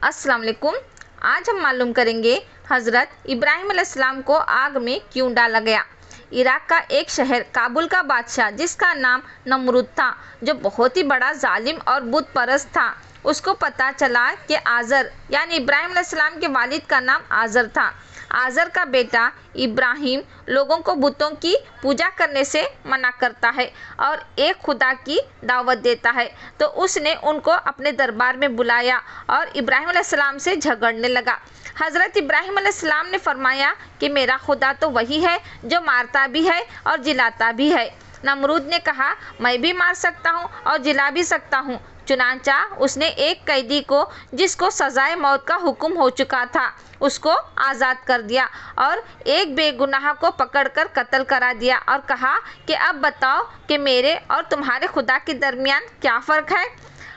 अस्सलाम वालेकुम। आज हम मालूम करेंगे हज़रत इब्राहीम अलैहिस्सलाम को आग में क्यों डाला गया। इराक़ का एक शहर काबुल का बादशाह जिसका नाम नमरूद था, जो बहुत ही बड़ा जालिम और बुत परस्त था, उसको पता चला कि आज़र यानी इब्राहीम अलैहिस्सलाम के वालिद का नाम आज़र था। आज़र का बेटा इब्राहीम लोगों को बुतों की पूजा करने से मना करता है और एक खुदा की दावत देता है। तो उसने उनको अपने दरबार में बुलाया और इब्राहीम अलैहिस्सलाम से झगड़ने लगा। हज़रत इब्राहीम अलैहिस्सलाम ने फरमाया कि मेरा खुदा तो वही है जो मारता भी है और जिलाता भी है। नमरूद ने कहा, मैं भी मार सकता हूँ और जिला भी सकता हूँ। चुनांचा उसने एक कैदी को, जिसको सजाए मौत का हुक्म हो चुका था, उसको आज़ाद कर दिया और एक बेगुनाह को पकड़कर कत्ल करा दिया और कहा कि अब बताओ कि मेरे और तुम्हारे खुदा के दरमियान क्या फ़र्क है।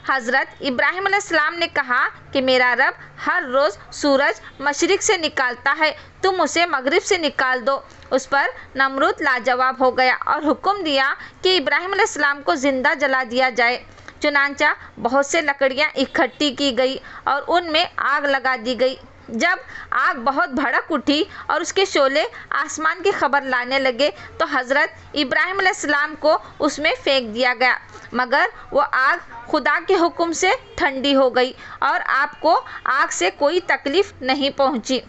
हज़रत इब्राहीम अलैहिस्सलाम ने कहा कि मेरा रब हर रोज़ सूरज मशरिक़ से निकालता है, तुम उसे मगरिब से निकाल दो। उस पर नमरूद लाजवाब हो गया और हुक्म दिया कि इब्राहीम अलैहिस्सलाम को ज़िंदा जला दिया जाए। चुनांचा बहुत से लकड़ियाँ इकट्ठी की गई और उनमें आग लगा दी गई। जब आग बहुत भड़क उठी और उसके शोले आसमान की खबर लाने लगे तो हज़रत इब्राहीम अलैहिस्सलाम को उसमें फेंक दिया गया, मगर वो आग खुदा के हुक्म से ठंडी हो गई और आपको आग से कोई तकलीफ़ नहीं पहुंची।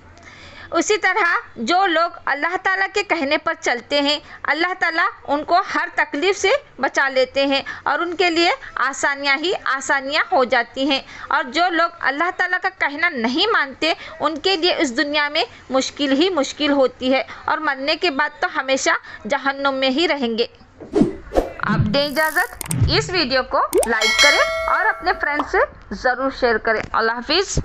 उसी तरह जो लोग अल्लाह ताला के कहने पर चलते हैं, अल्लाह ताला उनको हर तकलीफ़ से बचा लेते हैं और उनके लिए आसानियाँ ही आसानियाँ हो जाती हैं। और जो लोग अल्लाह ताला का कहना नहीं मानते, उनके लिए इस दुनिया में मुश्किल ही मुश्किल होती है और मरने के बाद तो हमेशा जहन्नुम में ही रहेंगे। आप दें इजाज़त, इस वीडियो को लाइक करें और अपने फ्रेंड्स से ज़रूर शेयर करें। अल्लाह हाफिज़।